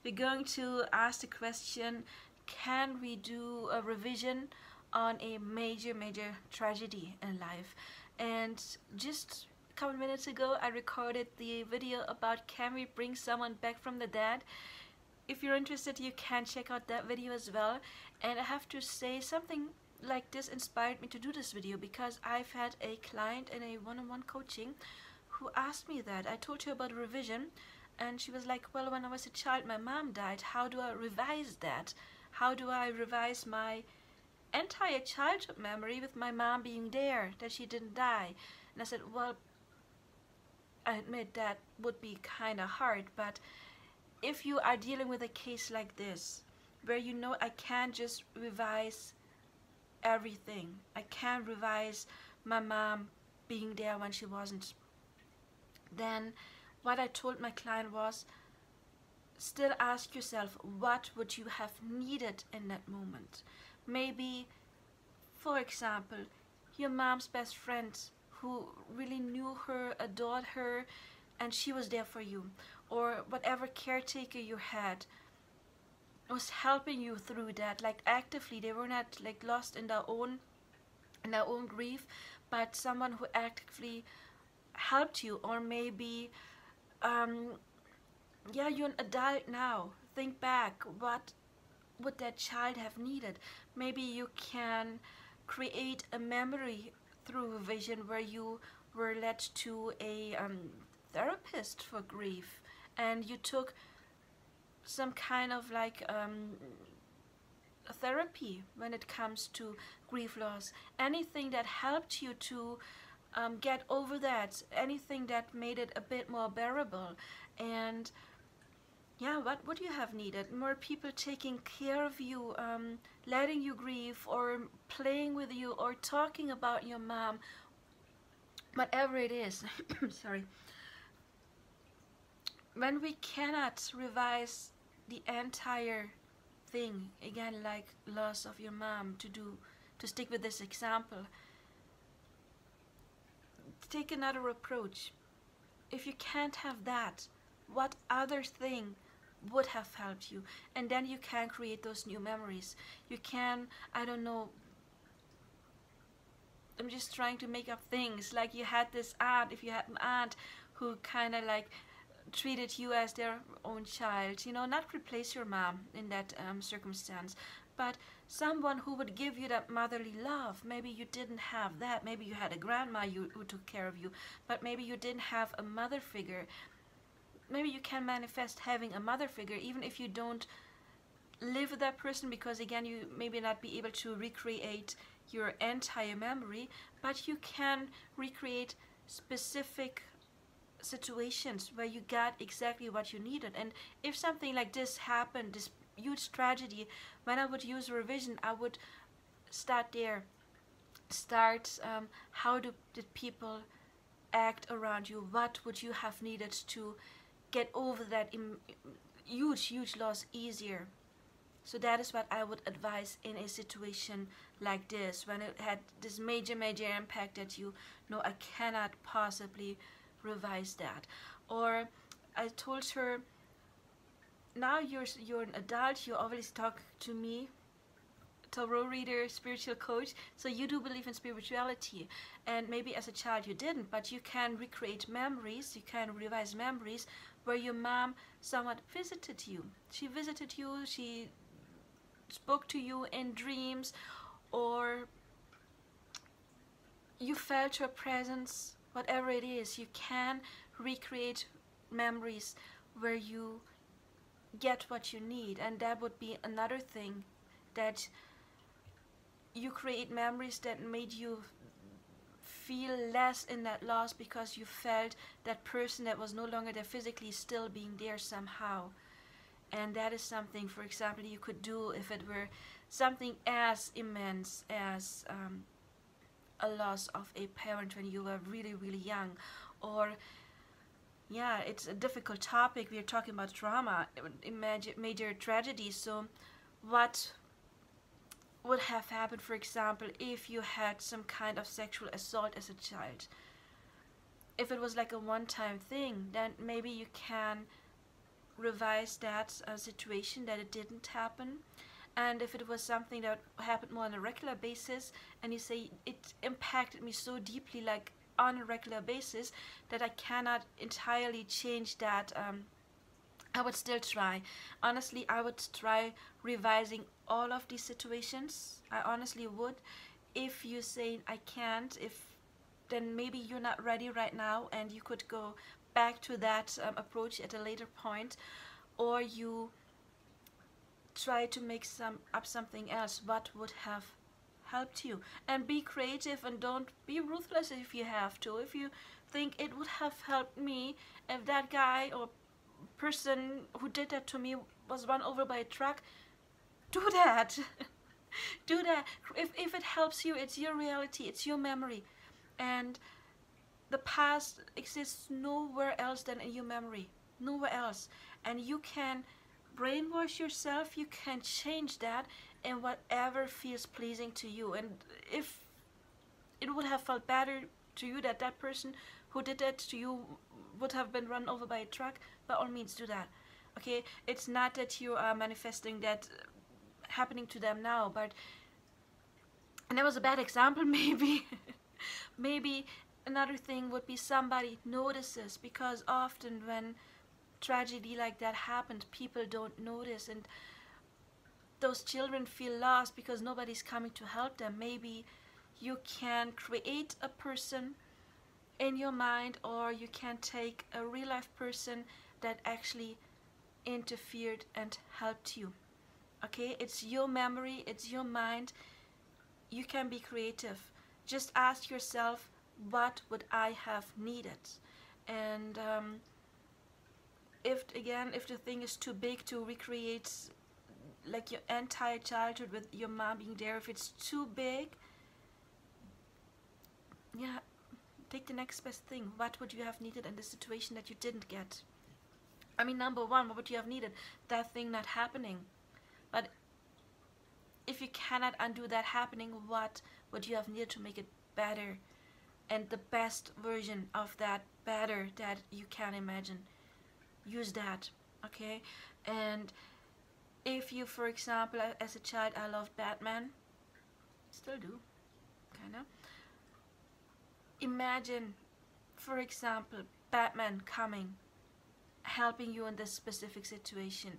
we're going to ask the question, can we do a revision on a major tragedy in life? And just a couple minutes ago I recorded the video about, can we bring someone back from the dead? If you're interested, you can check out that video as well. And I have to say, something like this inspired me to do this video, because I've had a client in a one-on-one coaching who asked me that. I told her about a revision, and she was like, well, when I was a child my mom died, how do I revise that? How do I revise my entire childhood memory with my mom being there, that she didn't die? And I said, well, I admit that would be kind of hard, but if you are dealing with a case like this, where you know I can't just revise everything, I can't revise my mom being there when she wasn't, then what I told my client was, still ask yourself, what would you have needed in that moment? Maybe, for example, your mom's best friend who really knew her, adored her, and she was there for you. Or whatever caretaker you had was helping you through that, like actively. They were not like lost in their own grief, but someone who actively helped you. Or maybe yeah, you're an adult now. Think back, what would that child have needed? Maybe you can create a memory through a vision where you were led to a therapist for grief, and you took some kind of like a therapy when it comes to grief loss. Anything that helped you to get over that, anything that made it a bit more bearable. And yeah, what would you have needed? More people taking care of you, letting you grieve, or playing with you, or talking about your mom, whatever it is. Sorry. When we cannot revise the entire thing, again, like loss of your mom, to stick with this example, take another approach. If you can't have that, what other thing would have helped you? And then you can create those new memories. You can, I don't know, I'm just trying to make up things, like you had this aunt, if you had an aunt who kind of like treated you as their own child, you know, not replace your mom in that circumstance, but someone who would give you that motherly love. Maybe you didn't have that. Maybe you had a grandma who took care of you, but maybe you didn't have a mother figure. Maybe you can manifest having a mother figure, even if you don't live with that person, because again, you maybe not be able to recreate your entire memory, but you can recreate specific situations where you got exactly what you needed. And if something like this happened, this huge tragedy, when I would use revision, I would start there. Start how did people act around you? What would you have needed to get over that huge loss easier? So that is what I would advise in a situation like this, when it had this major impact that you know I cannot possibly revise that. Or I told her, now you're an adult, you always talk to me, tarot reader, spiritual coach, so you do believe in spirituality, and maybe as a child you didn't, but you can recreate memories, you can revise memories where your mom somewhat visited you. She visited you, she spoke to you in dreams, or you felt her presence. Whatever it is, you can recreate memories where you get what you need. And that would be another thing, that you create memories that made you feel less in that loss, because you felt that person that was no longer there physically still being there somehow. And that is something, for example, you could do if it were something as immense as a loss of a parent when you were really young. Or yeah, it's a difficult topic, we're talking about trauma, major tragedies. So what would have happened, for example, if you had some kind of sexual assault as a child? If it was like a one-time thing, then maybe you can revise that situation, that it didn't happen. And if it was something that happened more on a regular basis, and you say it impacted me so deeply, like on a regular basis, that I cannot entirely change that, I would still try. Honestly, I would try revising all of these situations. I honestly would. If you say I can't, then maybe you're not ready right now, and you could go back to that approach at a later point, or you try to make up something else what would have helped you. And be creative, and don't be ruthless if you have to. If you think it would have helped me if that guy or person who did that to me was run over by a truck, do that. Do that. If it helps you, it's your reality, it's your memory, and the past exists nowhere else than in your memory, nowhere else. And you can brainwash yourself, you can change that in whatever feels pleasing to you. And if it would have felt better to you that that person who did that to you would have been run over by a truck, by all means do that. Okay, it's not that you are manifesting that happening to them now, but, and that was a bad example maybe. Maybe another thing would be somebody notices, because often when tragedy like that happened, people don't notice, and those children feel lost because nobody's coming to help them. Maybe you can create a person in your mind, or you can take a real life person that actually interfered and helped you. Okay, it's your memory, it's your mind. You can be creative. Just ask yourself, what would I have needed? And if the thing is too big to recreate, like your entire childhood with your mom being there, if it's too big, yeah, take the next best thing. What would you have needed in the situation that you didn't get? I mean, number one, what would you have needed? That thing not happening. But if you cannot undo that happening, what would you have needed to make it better? And the best version of that better that you can imagine. Use that, okay? And if you, for example, as a child, I loved Batman. Still do, kinda. Imagine, for example, Batman coming, helping you in this specific situation.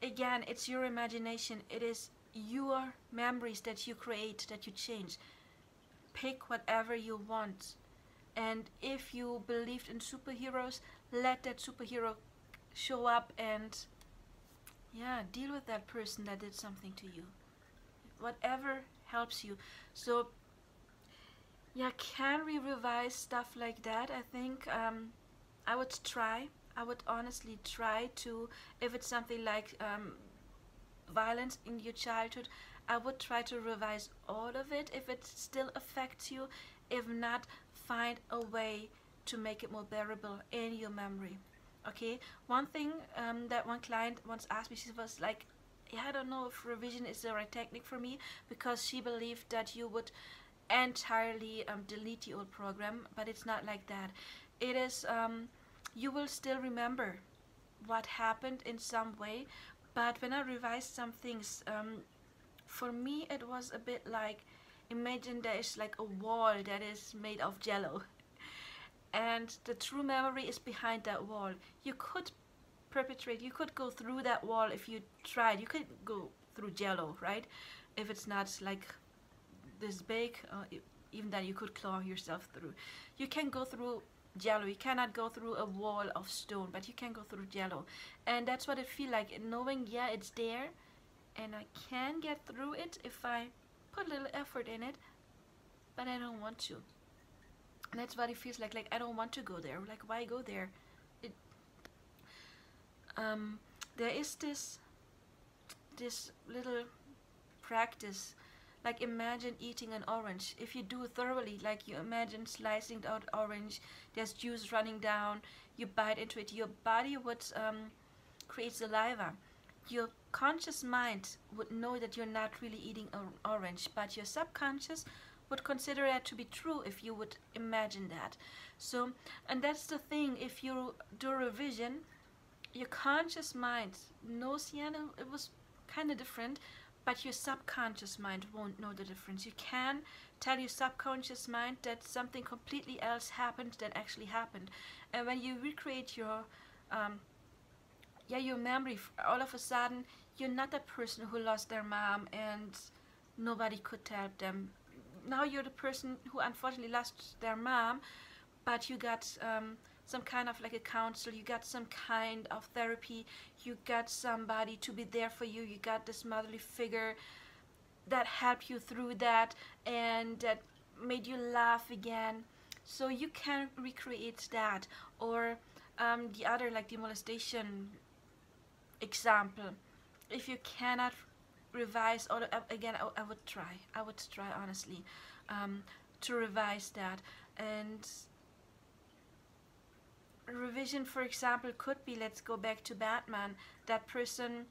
Again, it's your imagination. It is your memories that you create, that you change. Pick whatever you want. And if you believed in superheroes, let that superhero show up and, yeah, deal with that person that did something to you. Whatever helps you. So, yeah, can we revise stuff like that? I think I would try. I would honestly try to, if it's something like violence in your childhood, I would try to revise all of it if it still affects you. If not, find a way to make it more bearable in your memory. Okay, one thing that one client once asked me, she was like, yeah, I don't know if revision is the right technique for me, because she believed that you would entirely delete the old program, but it's not like that. It is, you will still remember what happened in some way, but when I revised some things, for me it was a bit like, imagine there is like a wall that is made of jello, and the true memory is behind that wall. You could you could go through that wall if you tried. You could go through jello, right? If it's not like this big, even then you could claw yourself through. You can go through jello. You cannot go through a wall of stone, but you can go through jello. And that's what it feels like, knowing, yeah, it's there, and I can get through it if I put a little effort in it, but I don't want to. And that's what it feels like I don't want to go there. Like, why go there? There is this little practice. Like, imagine eating an orange. If you do it thoroughly, like you imagine slicing out orange, there's juice running down, you bite into it, your body would create saliva. Your conscious mind would know that you're not really eating an orange, but your subconscious would consider that to be true if you would imagine that. So, and that's the thing, if you do revision, your conscious mind knows, yeah, no, it was kind of different, but your subconscious mind won't know the difference. You can tell your subconscious mind that something completely else happened that actually happened. And when you recreate your your memory, all of a sudden you're not that person who lost their mom and nobody could help them. Now you're the person who unfortunately lost their mom, but you got some kind of like a counsel, you got some kind of therapy, you got somebody to be there for you, you got this motherly figure that helped you through that and that made you laugh again. So you can recreate that. Or the other, like the molestation example, if you cannot revise, or again, I would try honestly to revise that. And revision, for example, could be, let's go back to Batman, that person,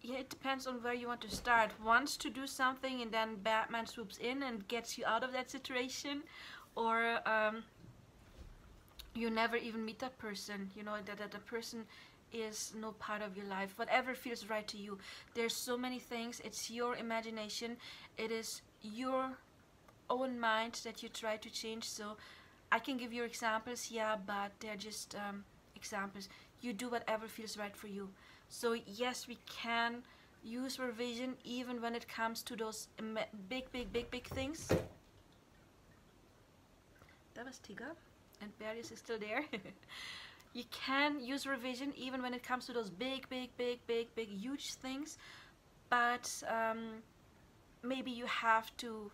yeah, it depends on where you want to start. Wants to do something and then Batman swoops in and gets you out of that situation, or you never even meet that person, you know, that the person is no part of your life. Whatever feels right to you. There's so many things. It's your imagination. It is your own mind that you try to change. So I can give you examples, yeah, but they're just examples. You do whatever feels right for you. So yes, we can use revision even when it comes to those big things. That was Tigger, and Barrios is still there. You can use revision even when it comes to those big, huge things, but maybe you have to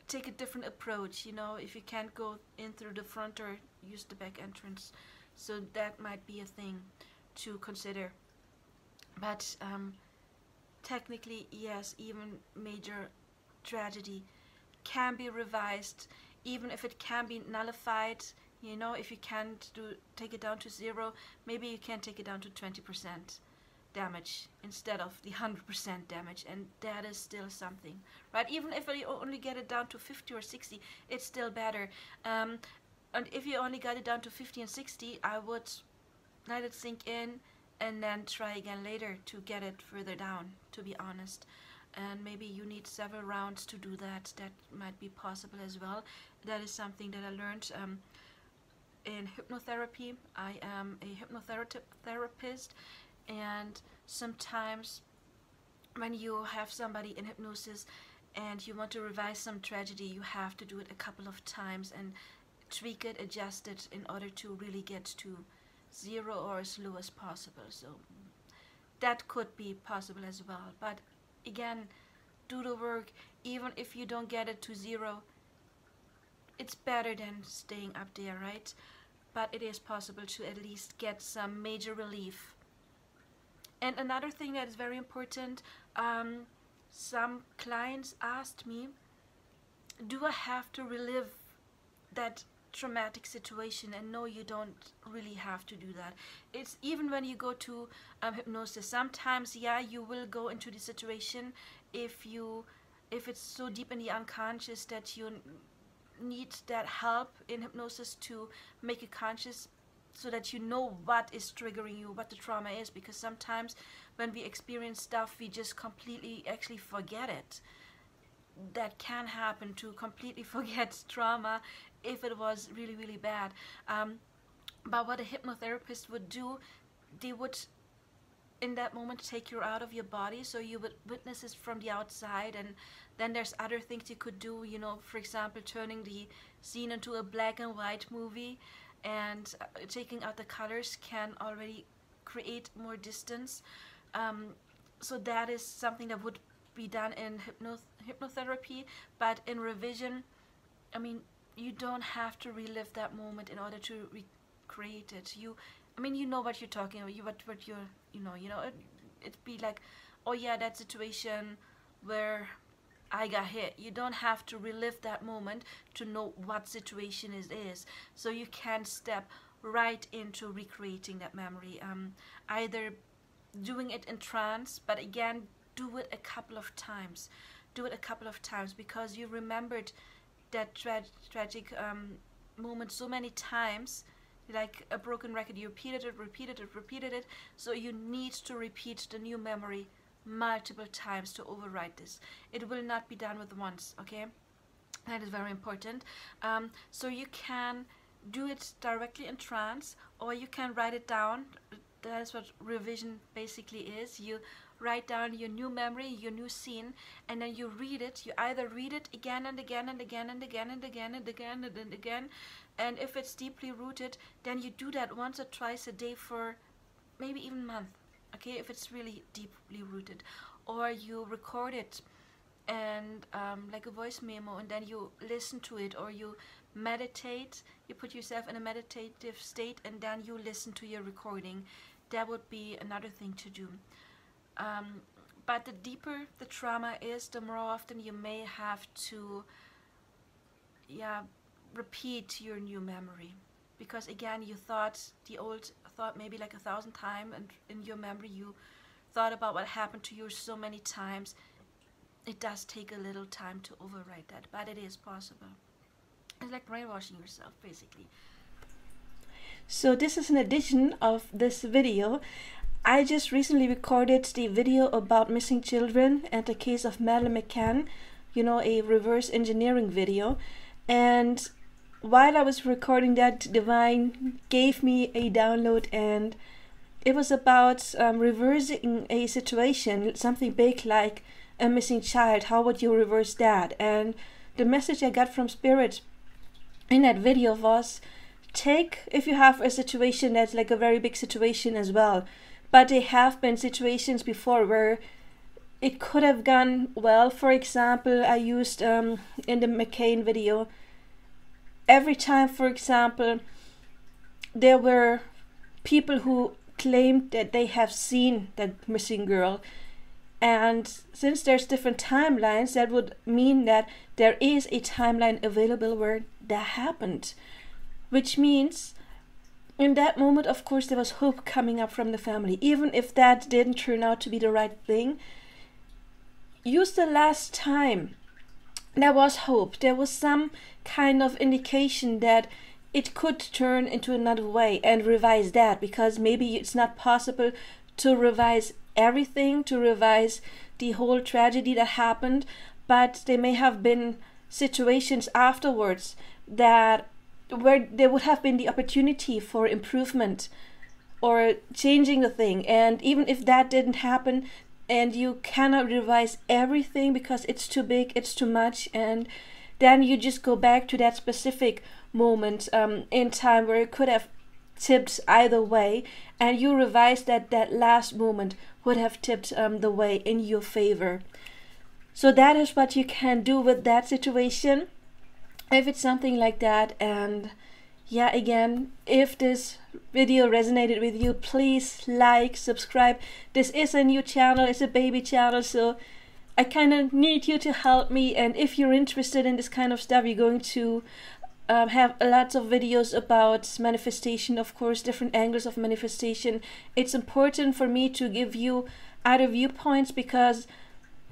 take a different approach, you know, if you can't go in through the front or use the back entrance. So that might be a thing to consider. But technically, yes, even major tragedy can be revised, even if it can be nullified. You know, if you can't take it down to 0, maybe you can take it down to 20% damage instead of the 100% damage, and that is still something, right? Even if you only get it down to 50 or 60, it's still better. And if you only got it down to 50 and 60, I would let it sink in and then try again later to get it further down, to be honest. And maybe you need several rounds to do that. That might be possible as well. That is something that I learned in hypnotherapy. I am a hypnotherapist, and sometimes when you have somebody in hypnosis and you want to revise some tragedy, you have to do it a couple of times and tweak it, adjust it in order to really get to 0 or as low as possible. So that could be possible as well. But again, do the work. Even if you don't get it to 0, it's better than staying up there, right? But it is possible to at least get some major relief. And another thing that is very important, some clients asked me, do I have to relive that traumatic situation? And no, you don't really have to do that. It's even when you go to hypnosis, sometimes, yeah, you will go into the situation if it's so deep in the unconscious that you need that help in hypnosis to make it conscious, so that you know what is triggering you, what the trauma is. Because sometimes when we experience stuff, we just completely actually forget it. That can happen, to completely forget trauma if it was really bad. But what a hypnotherapist would do, they would in that moment take you out of your body, so you would witness it from the outside. And then there's other things you could do, you know, for example, turning the scene into a black and white movie, and taking out the colors can already create more distance. So that is something that would be done in hypnotherapy. But in revision, I mean, you don't have to relive that moment in order to recreate it. You know what you're talking about. What you're, it'd be like, oh yeah, that situation where I got hit. You don't have to relive that moment to know what situation it is. So you can step right into recreating that memory. Either doing it in trance, but again, do it a couple of times. Do it a couple of times, because you remembered that tragic moment so many times like a broken record. You repeated it. So you need to repeat the new memory multiple times to override this. It will not be done with once, okay? That is very important. So you can do it directly in trance, or you can write it down. That is what revision basically is. You write down your new memory, your new scene, and then you read it. You either read it again and again and again and again and again and again and again, and if it's deeply rooted, then you do that once or twice a day for maybe even a month, okay, if it's really deeply rooted. Or you record it and like a voice memo, and then you listen to it, or you meditate, you put yourself in a meditative state, and then you listen to your recording. That would be another thing to do. But the deeper the trauma is, the more often you may have to repeat your new memory, because again, you thought the old thought maybe like 1,000 times, and in your memory you thought about what happened to you so many times. It does take a little time to overwrite that, but it is possible. It's like brainwashing yourself, basically. So this is an addition of this video. I just recently recorded the video about missing children and the case of 𝕆ℕ𝔼𝔵, you know, a reverse engineering video. And while I was recording that, Divine gave me a download, and it was about reversing a situation, something big like a missing child. How would you reverse that? And the message I got from Spirit in that video was, if you have a situation that's like a very big situation as well, but there have been situations before where it could have gone well. For example, I used in the McCain video, every time, for example, there were people who claimed that they have seen that missing girl, and since there's different timelines, that would mean that there is a timeline available where that happened, which means in that moment, of course, there was hope coming up from the family. Even if that didn't turn out to be the right thing, use the last time. There was hope. There was some kind of indication that it could turn into another way, and revise that, because maybe it's not possible to revise everything, to revise the whole tragedy that happened, but there may have been situations afterwards that where there would have been the opportunity for improvement or changing the thing. And even if that didn't happen, and you cannot revise everything because it's too big, it's too much, and then you just go back to that specific moment in time where it could have tipped either way, and you revise that last moment would have tipped the way in your favor. So that is what you can do with that situation, if it's something like that. And yeah, again, if this video resonated with you, please like, subscribe. This is a new channel, it's a baby channel, so I kind of need you to help me. And if you're interested in this kind of stuff, you're going to have lots of videos about manifestation, of course, different angles of manifestation. It's important for me to give you other viewpoints, because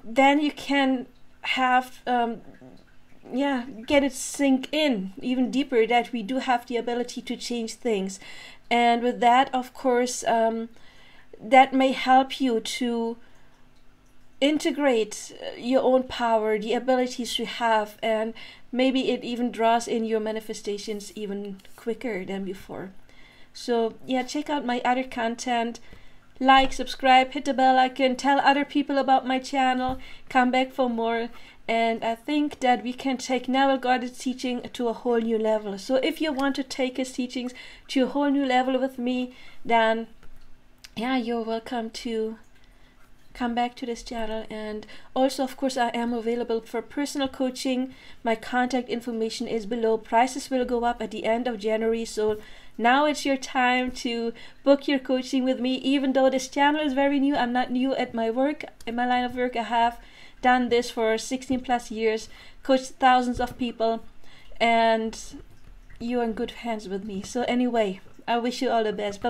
then you can have get it sink in even deeper that we do have the ability to change things. And with that, of course, that may help you to integrate your own power, the abilities you have, and maybe it even draws in your manifestations even quicker than before. So yeah, check out my other content, like, subscribe, hit the bell icon, tell other people about my channel, come back for more. And I think that we can take Neville Goddard's teaching to a whole new level. So if you want to take his teachings to a whole new level with me, then yeah, you're welcome to come back to this channel. And also, of course, I am available for personal coaching. My contact information is below. Prices will go up at the end of January, so now it's your time to book your coaching with me. Even though this channel is very new, I'm not new at my work, in my line of work. I have done this for 16 plus years, coached thousands of people, and you're in good hands with me. So anyway, I wish you all the best. Bye.